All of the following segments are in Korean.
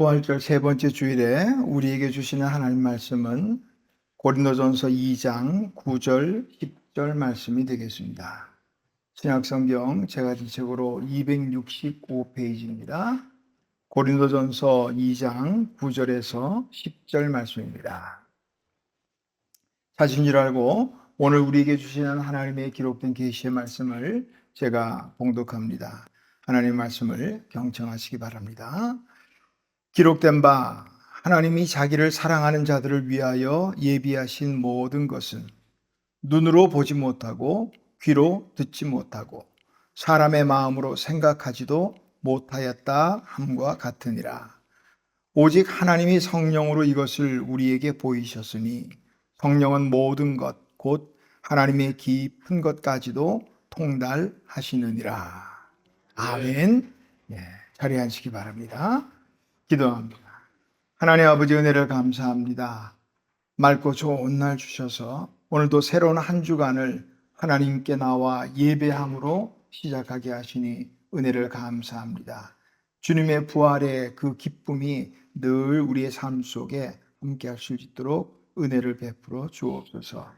부활절 세 번째 주일에 우리에게 주시는 하나님 말씀은 고린도전서 2장 9절, 10절 말씀이 되겠습니다. 신약성경 제가지책으로 265페이지입니다. 고린도전서 2장 9절에서 10절 말씀입니다. 찾으신 줄 알고 오늘 우리에게 주시는 하나님의 기록된 계시의 말씀을 제가 봉독합니다. 하나님의 말씀을 경청하시기 바랍니다. 기록된 바 하나님이 자기를 사랑하는 자들을 위하여 예비하신 모든 것은 눈으로 보지 못하고 귀로 듣지 못하고 사람의 마음으로 생각하지도 못하였다 함과 같으니라. 오직 하나님이 성령으로 이것을 우리에게 보이셨으니 성령은 모든 것 곧 하나님의 깊은 것까지도 통달하시느니라. 아멘. 자리에 앉으시기 바랍니다. 기도합니다. 하나님 아버지 은혜를 감사합니다. 맑고 좋은 날 주셔서 오늘도 새로운 한 주간을 하나님께 나와 예배함으로 시작하게 하시니 은혜를 감사합니다. 주님의 부활의 그 기쁨이 늘 우리의 삶 속에 함께 할 수 있도록 은혜를 베풀어 주옵소서.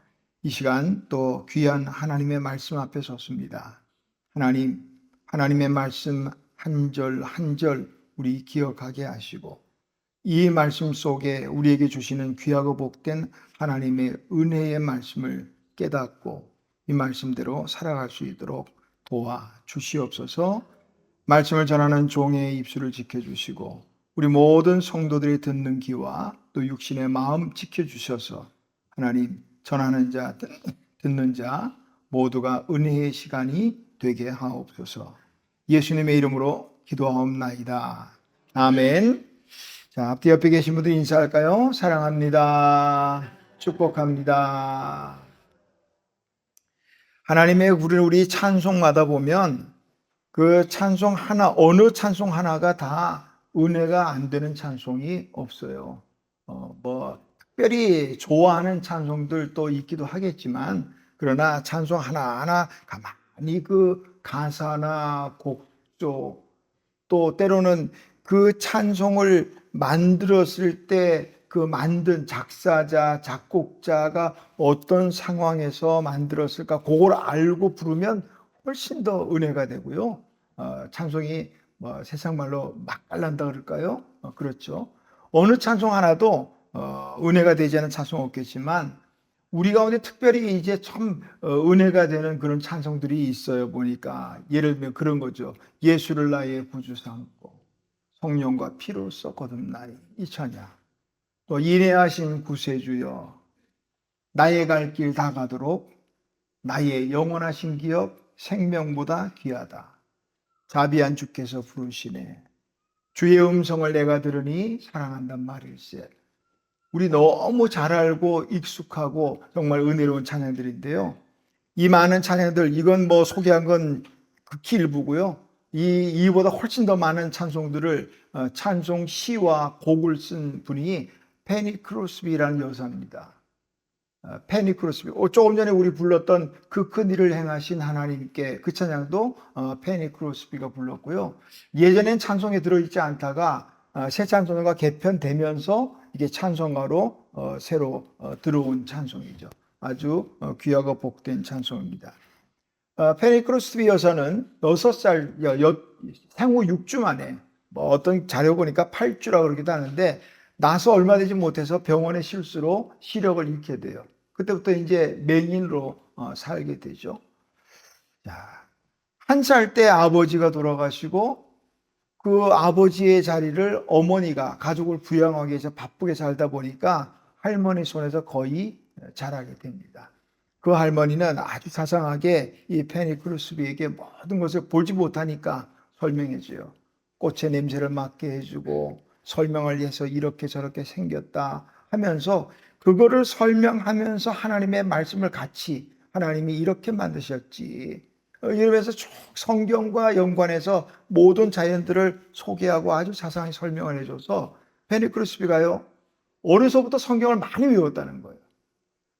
이 시간 또 귀한 하나님의 말씀 앞에 섰습니다. 하나님의 말씀 한 절 한 절 우리 기억하게 하시고 이 말씀 속에 우리에게 주시는 귀하고 복된 하나님의 은혜의 말씀을 깨닫고 이 말씀대로 살아갈 수 있도록 도와 주시옵소서. 말씀을 전하는 종의 입술을 지켜주시고 우리 모든 성도들이 듣는 귀와 또 육신의 마음 지켜주셔서 하나님 전하는 자 듣는 자 모두가 은혜의 시간이 되게 하옵소서. 예수님의 이름으로 기도하옵나이다. 아멘. 자, 앞뒤 옆에 계신 분들 인사할까요? 사랑합니다. 축복합니다. 하나님의 우리 찬송마다 보면 그 찬송 하나, 어느 찬송 하나가 다 은혜가 안 되는 찬송이 없어요. 특별히 좋아하는 찬송들도 있기도 하겠지만, 그러나 찬송 하나하나 가만히 그 가사나 곡조, 또 때로는 그 찬송을 만들었을 때 그 만든 작사자, 작곡자가 어떤 상황에서 만들었을까, 그걸 알고 부르면 훨씬 더 은혜가 되고요. 찬송이 세상 말로 맛깔난다 그럴까요? 그렇죠. 어느 찬송 하나도 은혜가 되지 않은 찬송 없겠지만 우리 가운데 특별히 이제 참 은혜가 되는 그런 찬송들이 있어요. 보니까 예를 들면 그런 거죠. 예수를 나의 구주 삼고 성령과 피로써 거듭나니 이 찬양. 또 인내하신 구세주여 나의 갈 길 다 가도록 나의 영원하신 기업 생명보다 귀하다. 자비한 주께서 부르시네. 주의 음성을 내가 들으니 사랑한단 말일세. 우리 너무 잘 알고 익숙하고 정말 은혜로운 찬양들인데요. 이 많은 찬양들, 이건 소개한 건 극히 일부고요. 이보다 훨씬 더 많은 찬송들을 찬송 시와 곡을 쓴 분이 페니 크로스비라는 여사입니다. 페니 크로스비. 조금 전에 우리 불렀던 그 큰 일을 행하신 하나님께 그 찬양도 페니 크로스비가 불렀고요. 예전엔 찬송에 들어있지 않다가 새 찬송가 개편되면서 이게 찬송가로 새로 들어온 찬송이죠. 아주 귀하고 복된 찬송입니다. 페니 크로스비 여사는 6살 생후 6주 만에 어떤 자료 보니까 8주라고 그러기도 하는데 나서 얼마 되지 못해서 병원의 실수로 시력을 잃게 돼요. 그때부터 이제 맹인으로 살게 되죠. 한 살 때 아버지가 돌아가시고 그 아버지의 자리를 어머니가 가족을 부양하기 위해서 바쁘게 살다 보니까 할머니 손에서 거의 자라게 됩니다. 그 할머니는 아주 자상하게 이 페니 크루스비에게 모든 것을 보지 못하니까 설명해줘요. 꽃의 냄새를 맡게 해주고 설명을 해서 이렇게 저렇게 생겼다 하면서 그거를 설명하면서 하나님의 말씀을 같이 하나님이 이렇게 만드셨지 이러면서 쭉 성경과 연관해서 모든 자연들을 소개하고 아주 자세히 설명을 해줘서 페니 크루스비가요 어려서부터 성경을 많이 외웠다는 거예요.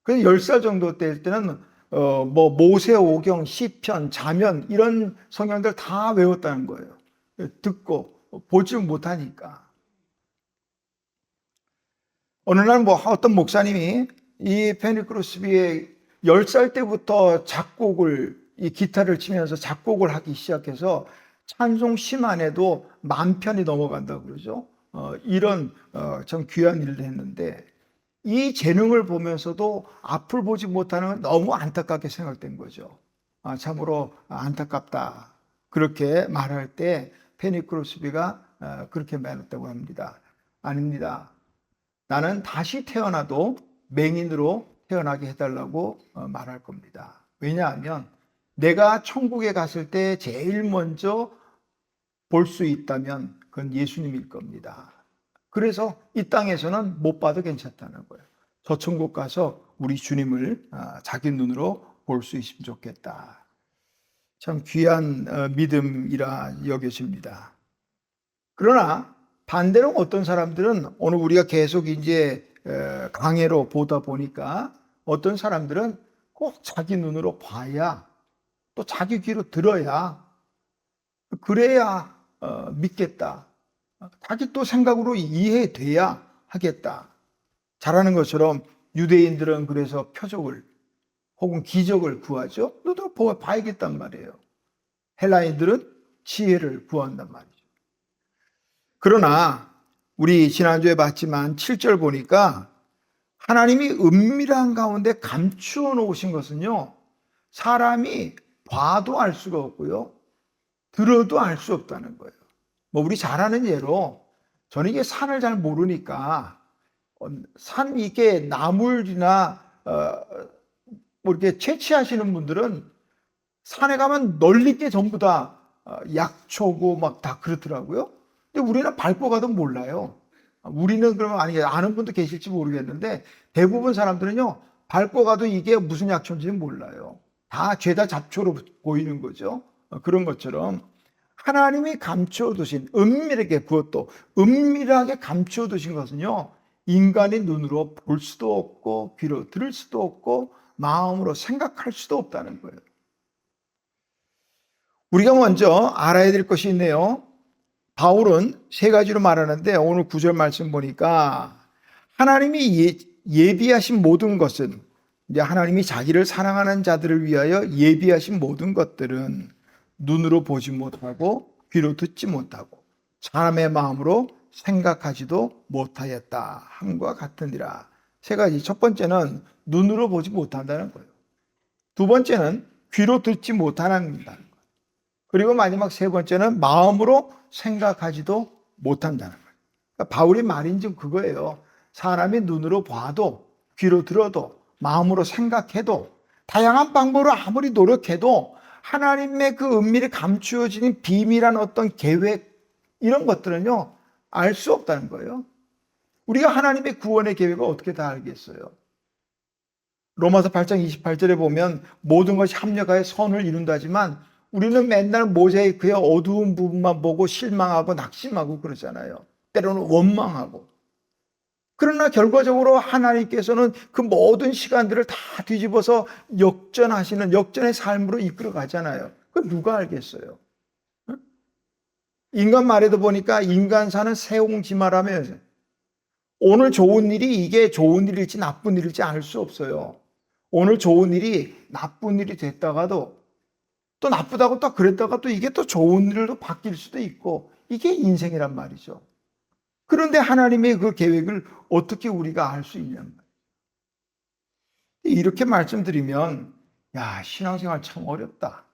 그래서 10살 정도 될 때는 모세오경, 시편, 자면 이런 성경들 다 외웠다는 거예요. 듣고 보지 못하니까. 어느 날 뭐 어떤 목사님이 이 페니 크로스비의 10살 때부터 작곡을, 이 기타를 치면서 작곡을 하기 시작해서 찬송 시만 해도 10,000편이 넘어간다고 그러죠. 이런 참 귀한 일을 했는데, 이 재능을 보면서도 앞을 보지 못하는 건 너무 안타깝게 생각된 거죠. 참으로 안타깝다. 그렇게 말할 때 페니 크로스비가 그렇게 말했다고 합니다. 아닙니다. 나는 다시 태어나도 맹인으로 태어나게 해달라고 말할 겁니다. 왜냐하면 내가 천국에 갔을 때 제일 먼저 볼 수 있다면 그건 예수님일 겁니다. 그래서 이 땅에서는 못 봐도 괜찮다는 거예요. 저 천국 가서 우리 주님을 자기 눈으로 볼 수 있으면 좋겠다. 참 귀한 믿음이라 여겨집니다. 그러나 반대로 어떤 사람들은, 오늘 우리가 계속 이제 강해로 보다 보니까 어떤 사람들은 꼭 자기 눈으로 봐야, 또 자기 귀로 들어야, 그래야 믿겠다. 자기 또 생각으로 이해돼야 하겠다. 잘하는 것처럼 유대인들은 그래서 표적을 혹은 기적을 구하죠. 너도 봐야겠단 말이에요. 헬라인들은 지혜를 구한단 말이죠. 그러나 우리 지난주에 봤지만 7절 보니까 하나님이 은밀한 가운데 감추어 놓으신 것은요, 사람이 봐도 알 수가 없고요, 들어도 알 수 없다는 거예요. 뭐 우리 잘 아는 예로, 저는 이게 산을 잘 모르니까 산 이게 나물이나 뭐 이렇게 채취하시는 분들은 산에 가면 널리 게 전부 다 약초고 막 다 그렇더라고요. 근데 우리는 밟고 가도 몰라요. 우리는 그러면 아는 분도 계실지 모르겠는데 대부분 사람들은요, 밟고 가도 이게 무슨 약초인지는 몰라요. 다 죄다 잡초로 보이는 거죠. 그런 것처럼 하나님이 감춰두신, 은밀하게, 그것도 은밀하게 감춰두신 것은요, 인간이 눈으로 볼 수도 없고 귀로 들을 수도 없고 마음으로 생각할 수도 없다는 거예요. 우리가 먼저 알아야 될 것이 있네요. 바울은 세 가지로 말하는데 오늘 9절 말씀 보니까 하나님이 예비하신 모든 것은, 이제 하나님이 자기를 사랑하는 자들을 위하여 예비하신 모든 것들은 눈으로 보지 못하고 귀로 듣지 못하고 사람의 마음으로 생각하지도 못하였다 함과 같으니라. 세 가지. 첫 번째는 눈으로 보지 못한다는 거예요. 두 번째는 귀로 듣지 못한다는 거예요. 그리고 마지막 세 번째는 마음으로 생각하지도 못한다는 거예요. 그러니까 바울의 말인 즉 그거예요. 사람이 눈으로 봐도 귀로 들어도 마음으로 생각해도 다양한 방법으로 아무리 노력해도 하나님의 그 은밀히 감추어진 비밀한 어떤 계획, 이런 것들은요, 알 수 없다는 거예요. 우리가 하나님의 구원의 계획을 어떻게 다 알겠어요? 로마서 8장 28절에 보면 모든 것이 합력하여 선을 이룬다지만 우리는 맨날 모자이크의 어두운 부분만 보고 실망하고 낙심하고 그러잖아요. 때로는 원망하고. 그러나 결과적으로 하나님께서는 그 모든 시간들을 다 뒤집어서 역전하시는, 역전의 삶으로 이끌어 가잖아요. 그걸 누가 알겠어요? 인간 말에도 보니까 인간사는 세옹지마라며, 오늘 좋은 일이 이게 좋은 일일지 나쁜 일일지 알 수 없어요. 오늘 좋은 일이 나쁜 일이 됐다가도 또 나쁘다고 또 그랬다가 또 이게 또 좋은 일로 바뀔 수도 있고, 이게 인생이란 말이죠. 그런데 하나님의 그 계획을 어떻게 우리가 알 수 있냔 말이에요. 이렇게 말씀드리면, 야, 신앙생활 참 어렵다.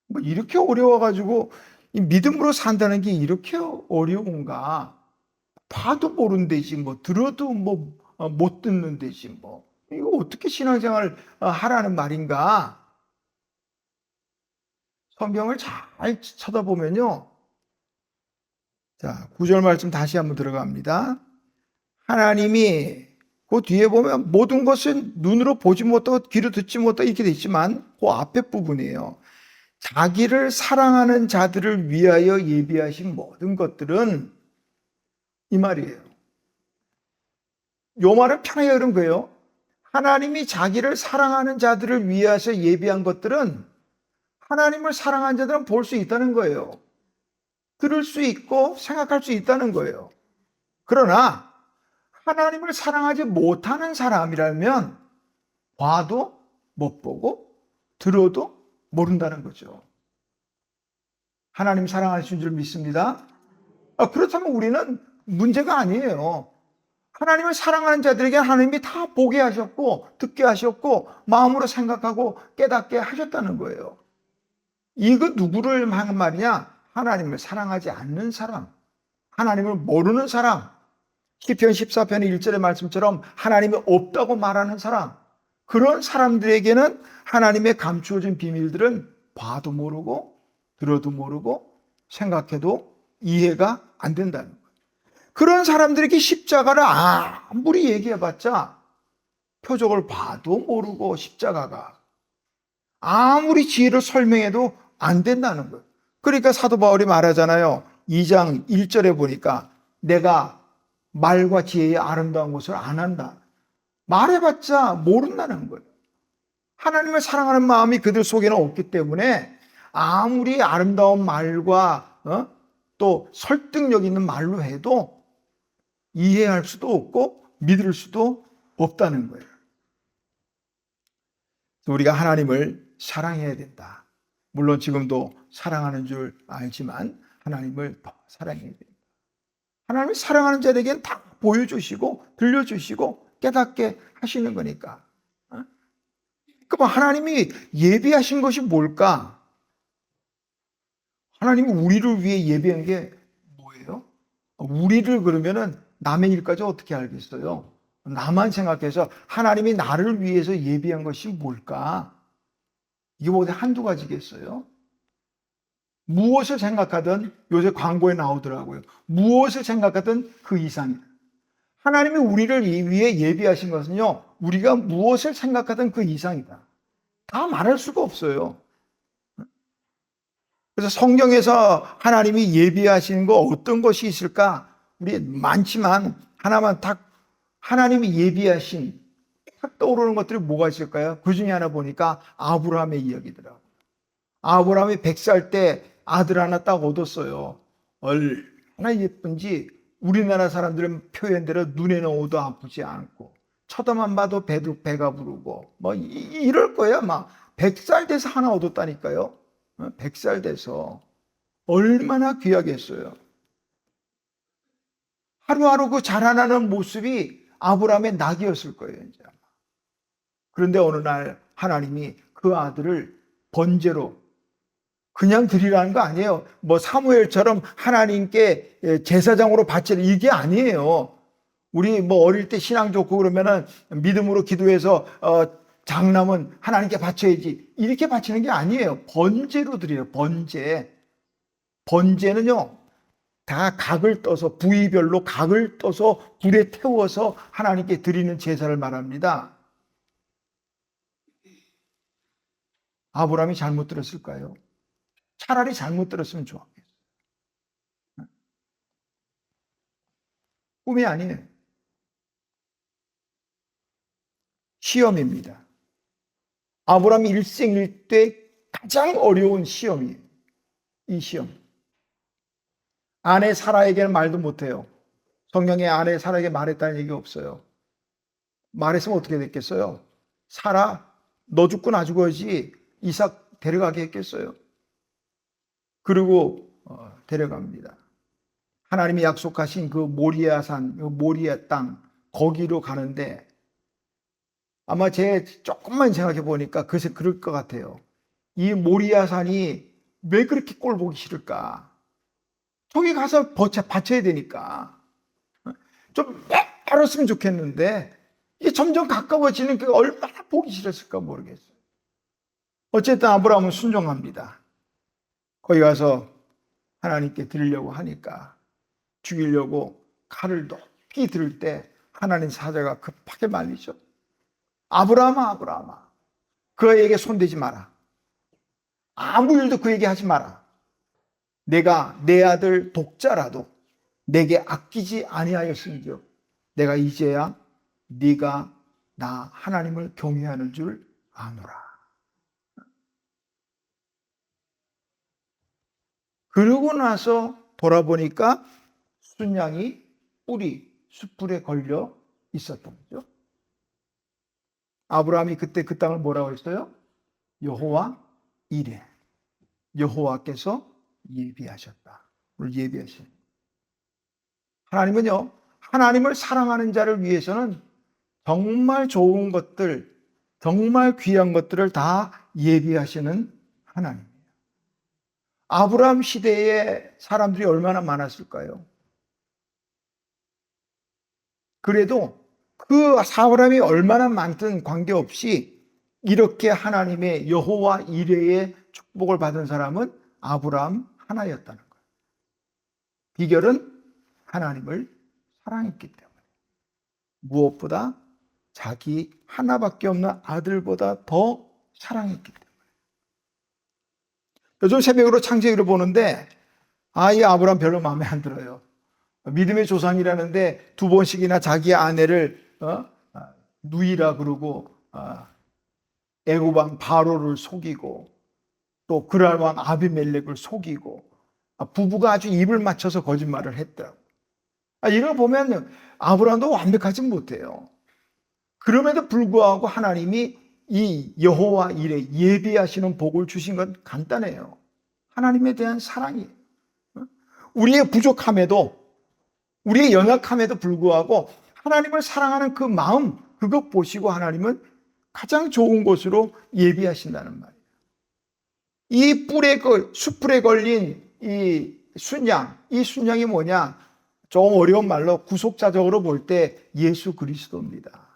뭐 이렇게 어려워가지고 이 믿음으로 산다는 게 이렇게 어려운가? 봐도 모른대지 뭐, 들어도 뭐 못 듣는대지 뭐, 이거 어떻게 신앙생활 하라는 말인가? 성경을 잘 쳐다보면요, 자, 9절 말씀 다시 한번 들어갑니다. 하나님이 그 뒤에 보면 모든 것은 눈으로 보지 못하고 귀로 듣지 못하고 이렇게 돼 있지만 그 앞에 부분이에요. 자기를 사랑하는 자들을 위하여 예비하신 모든 것들은, 이 말이에요. 요 말은 편하게 그런 거예요. 하나님이 자기를 사랑하는 자들을 위해서 예비한 것들은 하나님을 사랑하는 자들은 볼 수 있다는 거예요. 들을 수 있고 생각할 수 있다는 거예요. 그러나 하나님을 사랑하지 못하는 사람이라면 봐도 못 보고 들어도 모른다는 거죠. 하나님 사랑하시는 줄 믿습니다. 그렇다면 우리는 문제가 아니에요. 하나님을 사랑하는 자들에게 하나님이 다 보게 하셨고 듣게 하셨고 마음으로 생각하고 깨닫게 하셨다는 거예요. 이거 누구를 하는 말이냐? 하나님을 사랑하지 않는 사람, 하나님을 모르는 사람, 시편 14편 1절의 말씀처럼 하나님이 없다고 말하는 사람, 그런 사람들에게는 하나님의 감추어진 비밀들은 봐도 모르고 들어도 모르고 생각해도 이해가 안 된다는 거예요. 그런 사람들에게 십자가를 아무리 얘기해봤자 표적을 봐도 모르고 십자가가 아무리 지혜를 설명해도 안 된다는 거예요. 그러니까 사도 바울이 말하잖아요. 2장 1절에 보니까 내가 말과 지혜의 아름다운 것을 안 한다. 말해봤자 모른다는 거예요. 하나님을 사랑하는 마음이 그들 속에는 없기 때문에 아무리 아름다운 말과 또 설득력 있는 말로 해도 이해할 수도 없고 믿을 수도 없다는 거예요. 우리가 하나님을 사랑해야 된다. 물론 지금도 사랑하는 줄 알지만 하나님을 더 사랑해야 된다. 하나님을 사랑하는 자에게는 다 보여주시고 들려주시고 깨닫게 하시는 거니까. 그럼 하나님이 예비하신 것이 뭘까? 하나님이 우리를 위해 예비한 게 뭐예요? 우리를 그러면은 남의 일까지 어떻게 알겠어요? 나만 생각해서 하나님이 나를 위해서 예비한 것이 뭘까? 이게 뭐 한두 가지겠어요? 무엇을 생각하든 요새 광고에 나오더라고요. 무엇을 생각하든 그 이상이다. 하나님이 우리를 위해 예비하신 것은요, 우리가 무엇을 생각하든 그 이상이다. 다 말할 수가 없어요. 그래서 성경에서 하나님이 예비하신 거 어떤 것이 있을까? 우리 많지만 하나만 딱 하나님이 예비하신 딱 떠오르는 것들이 뭐가 있을까요? 그 중에 하나 보니까 아브라함의 이야기더라고요. 아브라함이 100살 때 아들 하나 딱 얻었어요. 얼마나 예쁜지 우리나라 사람들은 표현대로 눈에는 오도 아프지 않고 쳐다만 봐도 배가 부르고 뭐 이럴 거야. 막 100살 돼서 하나 얻었다니까요. 100살 돼서 얼마나 귀하겠어요. 하루하루 그 자라나는 모습이 아브라함의 낙이었을 거예요. 이제. 그런데 어느 날 하나님이 그 아들을 번제로 그냥 드리라는 거 아니에요. 뭐 사무엘처럼 하나님께 제사장으로 바치라 이게 아니에요. 우리 뭐 어릴 때 신앙 좋고 그러면은 믿음으로 기도해서 장남은 하나님께 바쳐야지 이렇게 바치는 게 아니에요. 번제로 드려요. 번제. 번제는요 다 각을 떠서 부위별로 각을 떠서 불에 태워서 하나님께 드리는 제사를 말합니다. 아브라함이 잘못 들었을까요? 차라리 잘못 들었으면 좋았겠어요. 꿈이 아니에요. 시험입니다. 아브라함이 일생일대 가장 어려운 시험이에요. 이 시험. 아내 사라에게는 말도 못해요. 성경에 아내 사라에게 말했다는 얘기 없어요. 말했으면 어떻게 됐겠어요? 사라, 너 죽고 나 죽어야지 이삭 데려가게 했겠어요? 그리고 데려갑니다. 하나님이 약속하신 그 모리아산, 그 모리아 땅 거기로 가는데 아마 제 조금만 생각해 보니까 글쎄 그럴 것 같아요. 이 모리아산이 왜 그렇게 꼴 보기 싫을까? 저기 가서 바쳐야 되니까 좀 멀었으면 좋겠는데 이게 점점 가까워지는 게 얼마나 보기 싫었을까 모르겠어요. 어쨌든 아브라함은 순종합니다. 거기 가서 하나님께 드리려고 하니까 죽이려고 칼을 높이 들 때 하나님 사자가 급하게 말리죠. 아브라함아, 아브라함아, 그에게 손대지 마라. 아무 일도 그에게 하지 마라. 내가 내 아들 독자라도 내게 아끼지 아니하였은지요. 내가 이제야 네가 나 하나님을 경외하는 줄 아노라. 그러고 나서 돌아보니까 순양이 뿔이 숯불에 걸려 있었던 거죠. 아브라함이 그때 그 땅을 뭐라고 했어요? 여호와 이레. 여호와께서 예비하셨다. 오늘 예비하신. 하나님은요, 하나님을 사랑하는 자를 위해서는 정말 좋은 것들, 정말 귀한 것들을 다 예비하시는 하나님이에요. 아브라함 시대에 사람들이 얼마나 많았을까요? 그래도 그 아브라함이 얼마나 많든 관계없이 이렇게 하나님의 여호와 이레의 축복을 받은 사람은 아브라함 하나였다는 거예요. 비결은 하나님을 사랑했기 때문에. 무엇보다 자기 하나밖에 없는 아들보다 더 사랑했기 때문에. 요즘 새벽으로 창세기를 보는데 이 아브라함 별로 마음에 안 들어요. 믿음의 조상이라는데 두 번씩이나 자기 아내를 누이라 그러고 애굽 왕 바로를 속이고 또 그랄 왕 아비멜렉을 속이고 부부가 아주 입을 맞춰서 거짓말을 했더라고. 이런 거 보면 아브라함도 완벽하지 못해요. 그럼에도 불구하고 하나님이 이 여호와 이레 예비하시는 복을 주신 건 간단해요. 하나님에 대한 사랑이에요. 우리의 부족함에도 우리의 연약함에도 불구하고 하나님을 사랑하는 그 마음, 그것 보시고 하나님은 가장 좋은 곳으로 예비하신다는 말이에요. 이 숯불에 걸린 이 순양, 이 순양이 뭐냐? 좀 어려운 말로 구속자적으로 볼 때 예수 그리스도입니다.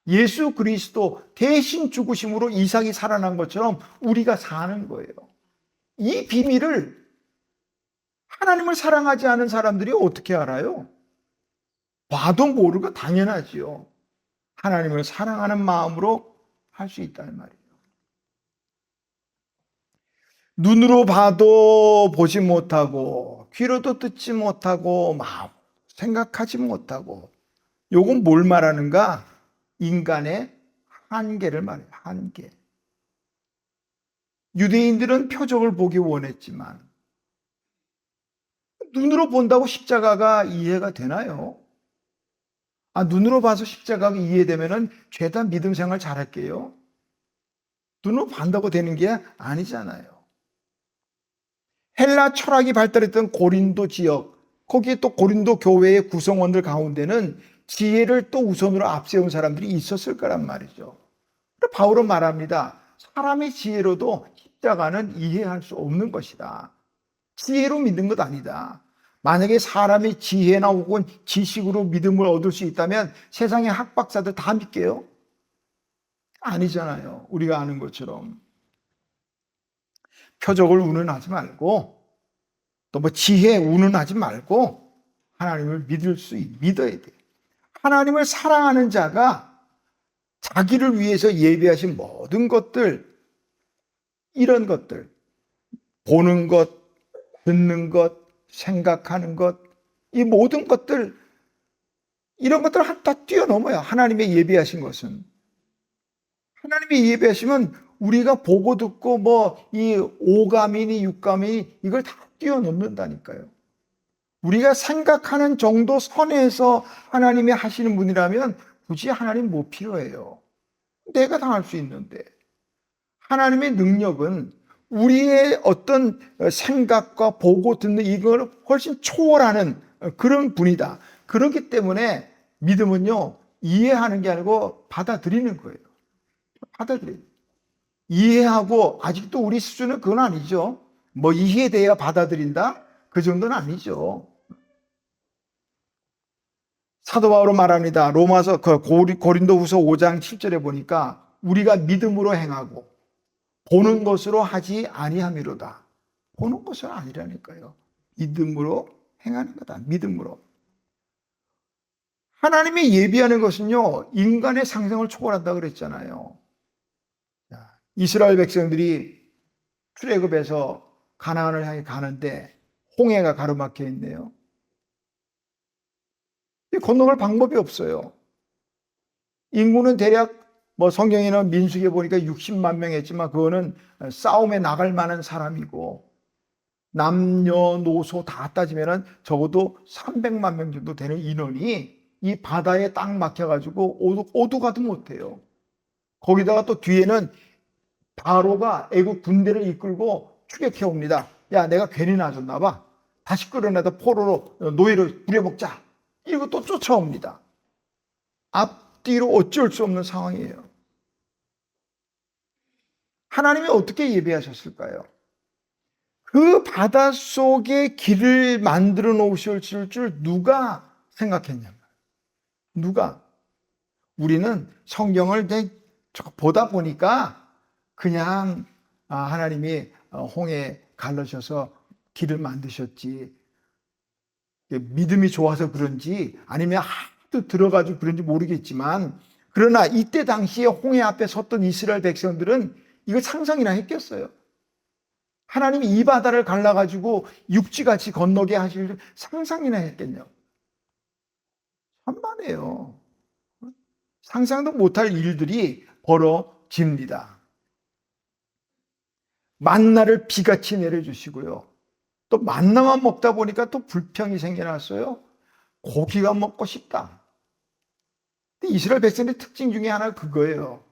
예수 그리스도 대신 죽으심으로 이삭이 살아난 것처럼 우리가 사는 거예요. 이 비밀을 하나님을 사랑하지 않은 사람들이 어떻게 알아요? 봐도 모르고 당연하지요. 하나님을 사랑하는 마음으로 할 수 있다는 말이에요. 눈으로 봐도 보지 못하고 귀로도 듣지 못하고 마음 생각하지 못하고, 요건 뭘 말하는가? 인간의 한계를 말해요. 한계. 유대인들은 표적을 보기 원했지만 눈으로 본다고 십자가가 이해가 되나요? 눈으로 봐서 십자가가 이해되면은 죄다 믿음 생활 잘할게요. 눈으로 본다고 되는 게 아니잖아요. 헬라 철학이 발달했던 고린도 지역, 거기에 또 고린도 교회의 구성원들 가운데는 지혜를 또 우선으로 앞세운 사람들이 있었을 거란 말이죠. 바울은 말합니다. 사람의 지혜로도 십자가는 이해할 수 없는 것이다. 지혜로 믿는 것 아니다. 만약에 사람의 지혜나 혹은 지식으로 믿음을 얻을 수 있다면 세상의 학박사들 다 믿게요? 아니잖아요. 우리가 아는 것처럼. 표적을 운운하지 말고 또 지혜 운운하지 말고 하나님을 믿어야 돼. 하나님을 사랑하는 자가 자기를 위해서 예비하신 모든 것들, 이런 것들, 보는 것, 듣는 것, 생각하는 것, 이 모든 것들, 이런 것들을 다 뛰어넘어요. 하나님의 예비하신 것은. 하나님의 예비하시면 우리가 보고 듣고 이 오감이니 육감이니 이걸 다 뛰어넘는다니까요. 우리가 생각하는 정도 선에서 하나님이 하시는 분이라면 굳이 하나님 못 필요해요. 내가 다 할 수 있는데. 하나님의 능력은 우리의 어떤 생각과 보고 듣는 이걸 훨씬 초월하는 그런 분이다. 그렇기 때문에 믿음은요, 이해하는 게 아니고 받아들이는 거예요. 받아들여요. 이해하고 아직도 우리 수준은 그건 아니죠. 이해돼야 받아들인다? 그 정도는 아니죠. 사도 바울은 말합니다. 로마서 고린도후서 5장 7절에 보니까 우리가 믿음으로 행하고 보는 것으로 하지 아니함이로다. 보는 것은 아니라니까요. 믿음으로 행하는 거다. 믿음으로. 하나님의 예비하는 것은요, 인간의 상상을 초월한다 그랬잖아요. 이스라엘 백성들이 출애굽에서 가나안을 향해 가는데 홍해가 가로막혀 있네요. 건너갈 방법이 없어요. 인구는 대략 성경에는 민수기에 보니까 60만 명 했지만 그거는 싸움에 나갈 만한 사람이고, 남녀노소 다 따지면은 적어도 300만 명 정도 되는 인원이 이 바다에 딱 막혀가지고 오도 가도 못해요. 거기다가 또 뒤에는 바로가 애국 군대를 이끌고 추격해 옵니다. 야, 내가 괜히 놔줬나 봐. 다시 끌어내다 포로로 노예를 부려먹자. 이러고 또 쫓아옵니다. 앞뒤로 어쩔 수 없는 상황이에요. 하나님이 어떻게 예비하셨을까요? 그 바닷속에 길을 만들어 놓으실 줄 누가 생각했냐면, 누가? 우리는 성경을 보다 보니까 그냥 하나님이 홍해 갈라셔서 길을 만드셨지, 믿음이 좋아서 그런지 아니면 하도 들어가지고 그런지 모르겠지만, 그러나 이때 당시에 홍해 앞에 섰던 이스라엘 백성들은 이거 상상이나 했겠어요? 하나님이 이 바다를 갈라가지고 육지같이 건너게 하실 줄 상상이나 했겠냐? 천만에요. 상상도 못할 일들이 벌어집니다. 만나를 비같이 내려주시고요. 또 만나만 먹다 보니까 또 불평이 생겨났어요. 고기가 먹고 싶다. 근데 이스라엘 백성의 특징 중에 하나가 그거예요.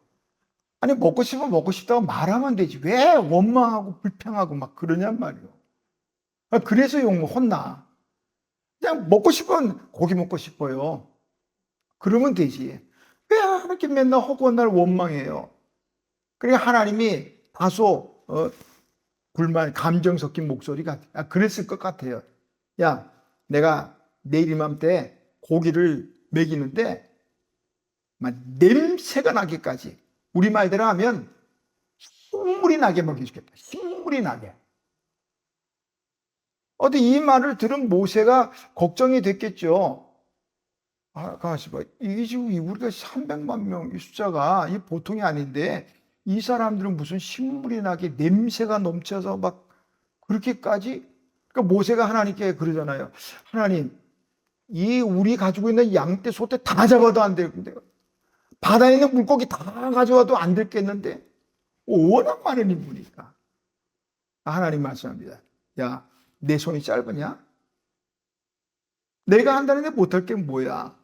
아니, 먹고 싶으면 먹고 싶다고 말하면 되지. 왜 원망하고 불평하고 막 그러냔 말이에요. 그래서 혼나. 그냥 먹고 싶으면 고기 먹고 싶어요. 그러면 되지. 왜 이렇게 맨날 허구한 날 원망해요? 그러니까 하나님이 다소 불만, 감정 섞인 목소리가 그랬을 것 같아요. 야, 내가 내일 이맘때 고기를 먹이는데 막 냄새가 나기까지, 우리 말대로 하면 흰물이 나게 먹여주겠다. 흰물이 나게. 어디 이 말을 들은 모세가 걱정이 됐겠죠. 가만있어 봐. 이게 지금 우리가 300만 명, 이 숫자가 이 보통이 아닌데, 이 사람들은 무슨 신물이 나게 냄새가 넘쳐서 막 그렇게까지? 그러니까 모세가 하나님께 그러잖아요. 하나님, 이 우리 가지고 있는 양떼, 소떼 다 잡아도 안 되는데, 바다에 있는 물고기 다 가져와도 안 됐겠는데, 워낙 많은 인물이니까. 하나님 말씀합니다. 야, 내 손이 짧으냐? 내가 한다는데 못할 게 뭐야?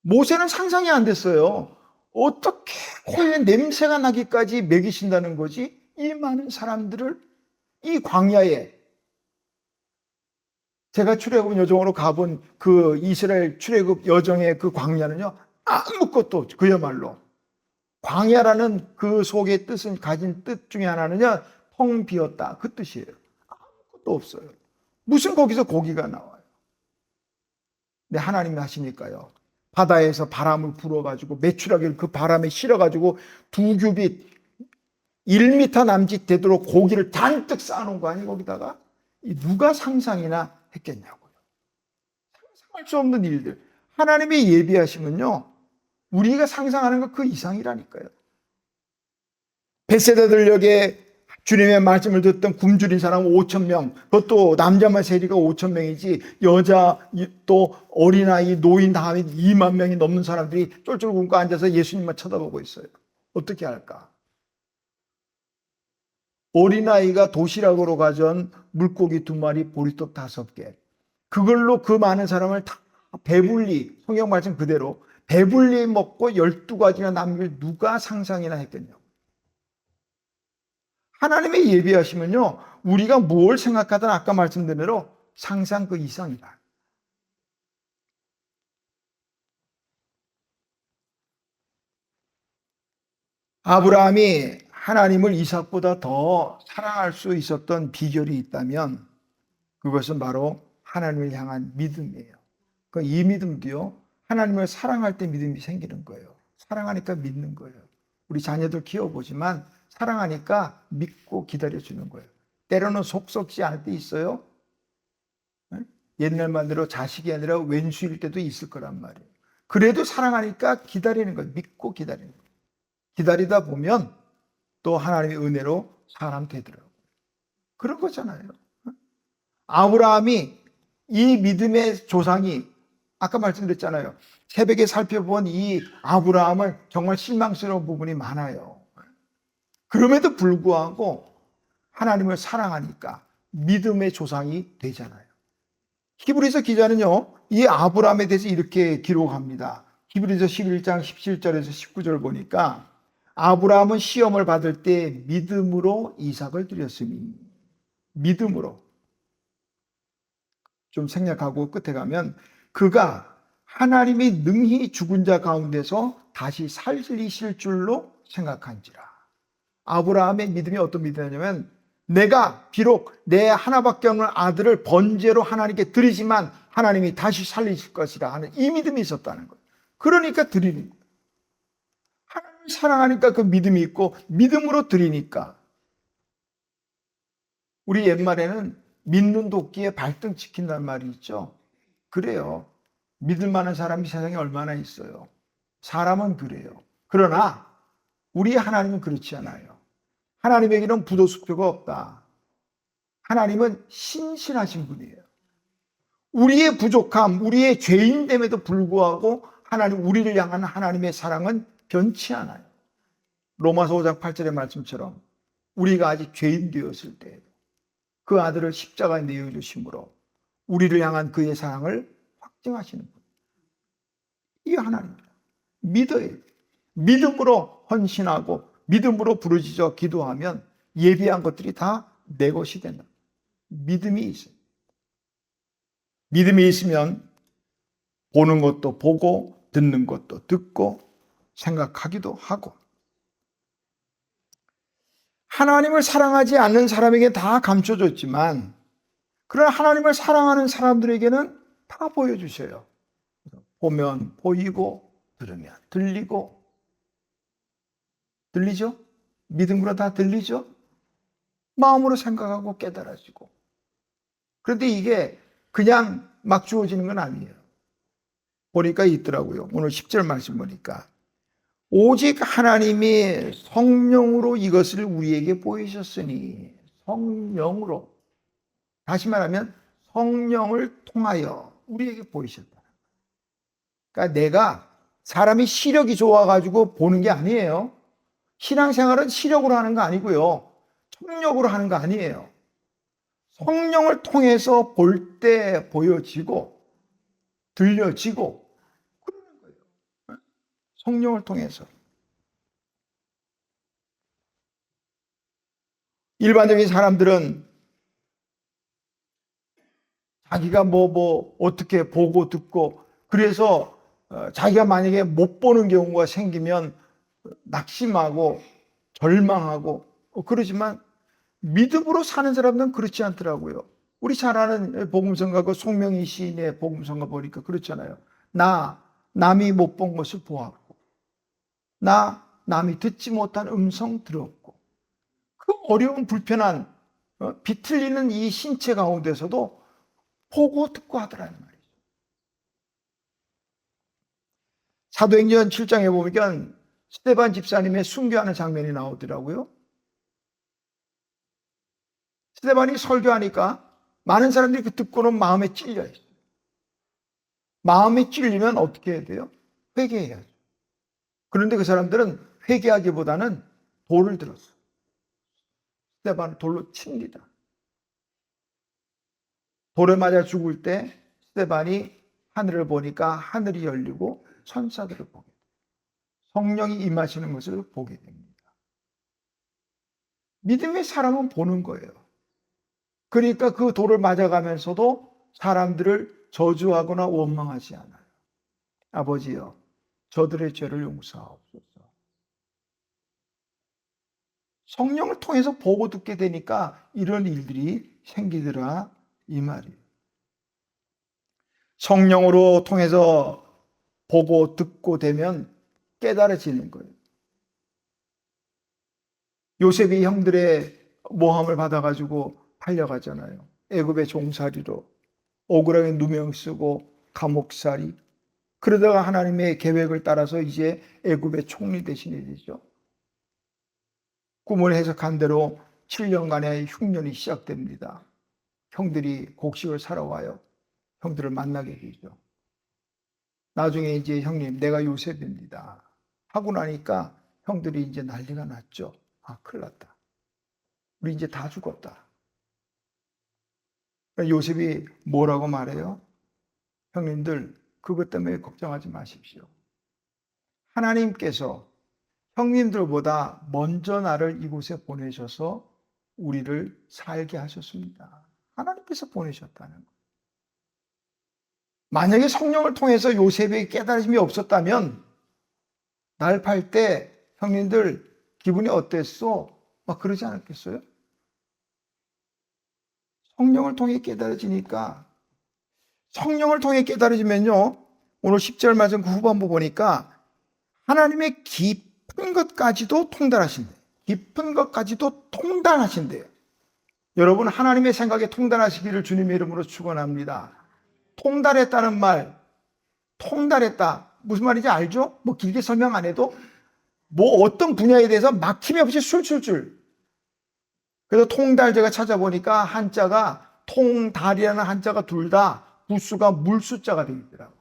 모세는 상상이 안 됐어요. 어떻게 코에 냄새가 나기까지 먹이신다는 거지? 이 많은 사람들을 이 광야에, 제가 출애굽 여정으로 가본 그 이스라엘 출애굽 여정의 그 광야는요, 아무것도 없죠. 그야말로 광야라는 그 속의 뜻은, 가진 뜻 중에 하나는요, 텅 비었다, 그 뜻이에요. 아무것도 없어요. 무슨 거기서 고기가 나와요? 근데 하나님이 하시니까요, 바다에서 바람을 불어가지고 메추라기를 그 바람에 실어가지고 2규빗 1m 남짓 되도록 고기를 잔뜩 쌓아놓은 거 아니에요? 거기다가 누가 상상이나 했겠냐고요. 상상할 수 없는 일들. 하나님이 예비하시면요, 우리가 상상하는 것 그 이상이라니까요. 벳세다들역에 주님의 말씀을 듣던 굶주린 사람 5,000명, 그것도 남자만 세리가 5,000명이지 여자 또 어린아이 노인 다 하면 2만 명이 넘는 사람들이 쫄쫄 굶고 앉아서 예수님만 쳐다보고 있어요. 어떻게 할까? 어린아이가 도시락으로 가져온 물고기 2마리, 보리떡 5개, 그걸로 그 많은 사람을 다 배불리, 성경 말씀 그대로 배불리 먹고 12가지나 남길 누가 상상이나 했겠냐고. 하나님의 예비하시면요, 우리가 뭘 생각하든 아까 말씀드린 대로 상상 그 이상이다. 아브라함이 하나님을 이삭보다 더 사랑할 수 있었던 비결이 있다면 그것은 바로 하나님을 향한 믿음이에요. 이 믿음도요, 하나님을 사랑할 때 믿음이 생기는 거예요. 사랑하니까 믿는 거예요. 우리 자녀들 키워보지만 사랑하니까 믿고 기다려주는 거예요. 때로는 속썩지 않을 때 있어요. 옛날 말대로 자식이 아니라 왼수일 때도 있을 거란 말이에요. 그래도 사랑하니까 기다리는 거예요. 믿고 기다리는 거예요. 기다리다 보면 또 하나님의 은혜로 사람 되더라고요. 그런 거잖아요. 아브라함이 이 믿음의 조상이, 아까 말씀드렸잖아요. 새벽에 살펴본 이 아브라함은 정말 실망스러운 부분이 많아요. 그럼에도 불구하고 하나님을 사랑하니까 믿음의 조상이 되잖아요. 히브리서 기자는요, 이 아브라함에 대해서 이렇게 기록합니다. 히브리서 11장 17절에서 19절 보니까 아브라함은 시험을 받을 때 믿음으로 이삭을 드렸으니, 믿음으로. 좀 생략하고 끝에 가면 그가 하나님이 능히 죽은 자 가운데서 다시 살리실 줄로 생각한지라. 아브라함의 믿음이 어떤 믿음이냐면, 내가 비록 내 하나밖에 없는 아들을 번제로 하나님께 드리지만 하나님이 다시 살리실 것이라 하는 이 믿음이 있었다는 거예요. 그러니까 드리는 거예요. 하나님을 사랑하니까 그 믿음이 있고, 믿음으로 드리니까. 우리 옛말에는 믿는 도끼에 발등 찍힌다는 말이 있죠. 그래요. 믿을 만한 사람이 세상에 얼마나 있어요. 사람은 그래요. 그러나 우리 하나님은 그렇지 않아요. 하나님에게는 부도수표가 없다. 하나님은 신실하신 분이에요. 우리의 부족함, 우리의 죄인됨에도 불구하고 하나님, 우리를 향한 하나님의 사랑은 변치 않아요. 로마서 5장 8절의 말씀처럼 우리가 아직 죄인 되었을 때 그 아들을 십자가에 내어주심으로 우리를 향한 그의 사랑을 확증하시는 분. 이 하나님입니다. 믿어야 돼요. 믿음으로 헌신하고 믿음으로 부르짖어 기도하면 예비한 것들이 다 내 것이 된다. 믿음이 있어요. 믿음이 있으면 보는 것도 보고 듣는 것도 듣고 생각하기도 하고, 하나님을 사랑하지 않는 사람에게 다 감춰졌지만 그러나 하나님을 사랑하는 사람들에게는 다 보여주셔요. 보면 보이고 들으면 들리고. 들리죠? 믿음으로 다 들리죠? 마음으로 생각하고 깨달아지고. 그런데 이게 그냥 막 주어지는 건 아니에요. 보니까 있더라고요. 오늘 10절 말씀 보니까 오직 하나님이 성령으로 이것을 우리에게 보이셨으니, 성령으로, 다시 말하면 성령을 통하여 우리에게 보이셨다. 그러니까 내가, 사람이 시력이 좋아가지고 보는 게 아니에요. 신앙생활은 시력으로 하는 거 아니고요, 청력으로 하는 거 아니에요. 성령을 통해서 볼 때 보여지고 들려지고 그러는 거예요. 성령을 통해서. 일반적인 사람들은 자기가 어떻게 보고 듣고, 그래서 자기가 만약에 못 보는 경우가 생기면 낙심하고 절망하고 그러지만 믿음으로 사는 사람들은 그렇지 않더라고요. 우리 잘 아는 복음성가, 그 송명희 시인의 복음성가 보니까 그렇잖아요. 남이 못 본 것을 보았고, 남이 듣지 못한 음성 들었고, 그 어려운 불편한 비틀리는 이 신체 가운데서도 보고 듣고 하더라는 말이죠. 사도행전 7장에 보면 스데반 집사님의 순교하는 장면이 나오더라고요. 스데반이 설교하니까 많은 사람들이 그 듣고는 마음에 찔려요. 마음에 찔리면 어떻게 해야 돼요? 회개해야죠. 그런데 그 사람들은 회개하기보다는 돌을 들었어요. 스데반을 돌로 칩니다. 돌에 맞아 죽을 때 스데반이 하늘을 보니까 하늘이 열리고 천사들을 보게 돼요. 성령이 임하시는 것을 보게 됩니다. 믿음의 사람은 보는 거예요. 그러니까 그 돌을 맞아가면서도 사람들을 저주하거나 원망하지 않아요. 아버지여, 저들의 죄를 용서하옵소서. 성령을 통해서 보고 듣게 되니까 이런 일들이 생기더라, 이 말이에요. 성령으로 통해서 보고 듣고 되면 깨달아지는 거예요. 요셉이 형들의 모함을 받아가지고 팔려가잖아요. 애굽의 종살이로 억울하게 누명 쓰고 감옥살이. 그러다가 하나님의 계획을 따라서 이제 애굽의 총리 대신이 되죠. 꿈을 해석한 대로 7년간의 흉년이 시작됩니다. 형들이 곡식을 사러 와요. 형들을 만나게 되죠. 나중에 이제 형님, 내가 요셉입니다 하고 나니까 형들이 이제 난리가 났죠. 아, 큰일 났다. 우리 이제 다 죽었다. 요셉이 뭐라고 말해요? 형님들, 그것 때문에 걱정하지 마십시오. 하나님께서 형님들보다 먼저 나를 이곳에 보내셔서 우리를 살게 하셨습니다. 하나님께서 보내셨다는 거예요. 만약에 성령을 통해서 요셉의 깨달음이 없었다면 날 팔 때 형님들 기분이 어땠어? 막 그러지 않았겠어요? 성령을 통해 깨달아지니까, 성령을 통해 깨달아지면요, 오늘 10절 말씀 그 후반부 보니까 하나님의 깊은 것까지도 통달하신대요. 깊은 것까지도 통달하신대요. 여러분, 하나님의 생각에 통달하시기를 주님의 이름으로 축원합니다. 통달했다는 말, 통달했다, 무슨 말인지 알죠? 뭐 길게 설명 안 해도 뭐 어떤 분야에 대해서 막힘이 없이 술술술. 그래서 통달, 제가 찾아보니까 한자가, 통달이라는 한자가 둘 다 부수가 물수자가 되어 있더라고요.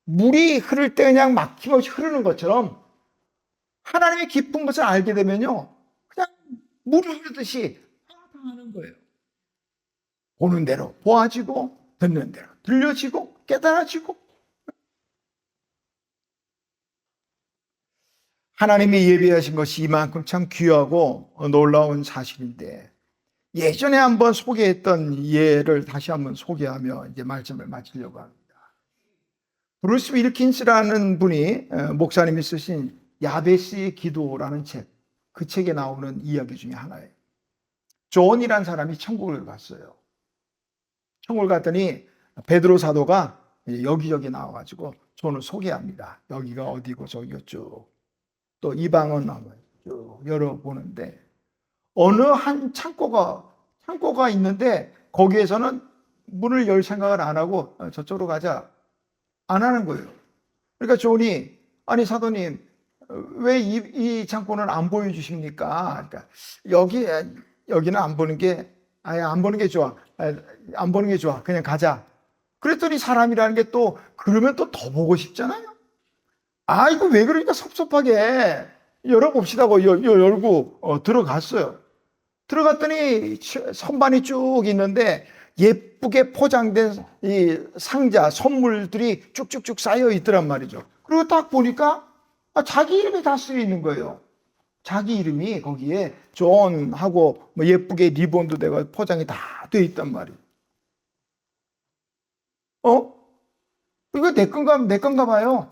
물이 흐를 때 그냥 막힘없이 흐르는 것처럼 하나님의 깊은 것을 알게 되면요, 그냥 물이 흐르듯이 하는 거예요. 보는 대로 보아지고, 듣는 대로 들려지고, 깨달아지고. 하나님이 예비하신 것이 이만큼 참 귀하고 놀라운 사실인데, 예전에 한번 소개했던 예를 다시 한번 소개하며 이제 말씀을 마치려고 합니다. 브루스 윌킨스라는 분이, 목사님이 쓰신 야베스의 기도라는 책, 그 책에 나오는 이야기 중에 하나예요. 존이라는 사람이 천국을 갔어요. 천국을 갔더니 베드로 사도가 여기저기 나와가지고 존을 소개합니다. 여기가 어디고 저기가 쭉, 또 이방은 쭉 열어보는데, 어느 한 창고가 있는데 거기에서는 문을 열 생각을 안 하고 저쪽으로 가자 안 하는 거예요. 그러니까 존이, 아니 사도님, 왜 이 창고는 안 보여주십니까? 그러니까 여기는 안 보는 게, 아예 안 보는 게 좋아. 안 보는 게 좋아. 그냥 가자. 그랬더니 사람이라는 게 또 그러면 또 더 보고 싶잖아요. 아, 이거 왜 그러니까 섭섭하게 열어봅시다고 열고 들어갔어요. 들어갔더니 선반이 쭉 있는데 예쁘게 포장된 이 상자, 선물들이 쭉쭉쭉 쌓여 있더란 말이죠. 그리고 딱 보니까 자기 이름이 다 쓰여 있는 거예요. 자기 이름이 거기에 존하고 뭐 예쁘게 리본도 되고 포장이 다 되어 있단 말이에요. 이거 내 건가 봐요.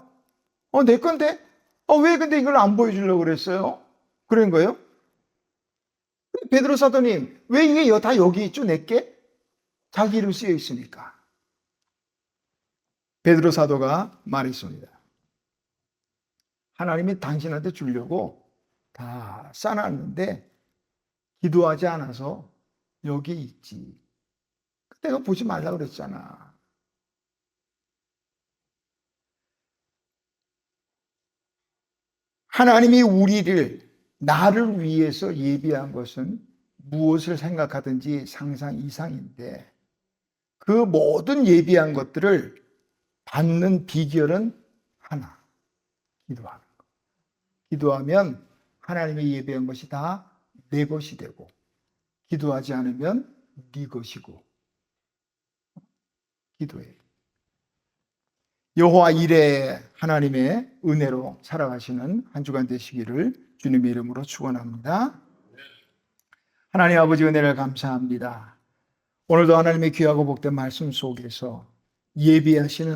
내 건데? 왜 근데 이걸 안 보여주려고 그랬어요? 그런 거예요? 베드로 사도님, 왜 이게 다 여기 있죠, 내게? 자기 이름 쓰여 있으니까. 베드로 사도가 말했습니다. 하나님이 당신한테 주려고 다 싸놨는데 기도하지 않아서 여기 있지. 내가 보지 말라고 그랬잖아. 하나님이 나를 위해서 예비한 것은 무엇을 생각하든지 상상 이상인데, 그 모든 예비한 것들을 받는 비결은 하나, 기도하는 것. 기도하면 하나님이 예비한 것이 다 내 것이 되고, 기도하지 않으면 네 것이고. 기도해. 여호와 이레 하나님의 은혜로 살아가시는 한 주간 되시기를 주님의 이름으로 축원합니다. 하나님 아버지, 은혜를 감사합니다. 오늘도 하나님의 귀하고 복된 말씀 속에서 예비하시는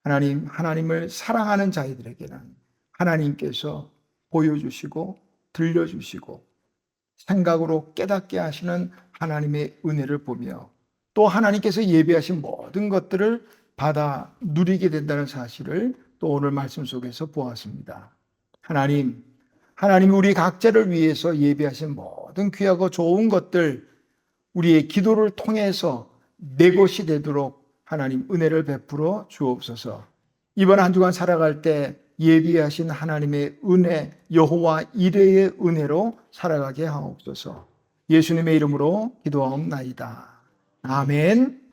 하나님을 사랑하는 자들에게는 하나님께서 보여주시고 들려주시고 생각으로 깨닫게 하시는 하나님의 은혜를 보며, 또 하나님께서 예비하신 모든 것들을 받아 누리게 된다는 사실을 또 오늘 말씀 속에서 보았습니다. 하나님이 우리 각자를 위해서 예비하신 모든 귀하고 좋은 것들, 우리의 기도를 통해서 내 것이 되도록 하나님 은혜를 베풀어 주옵소서. 이번 한 주간 살아갈 때 예비하신 하나님의 은혜, 여호와 이레의 은혜로 살아가게 하옵소서. 예수님의 이름으로 기도하옵나이다. 아멘.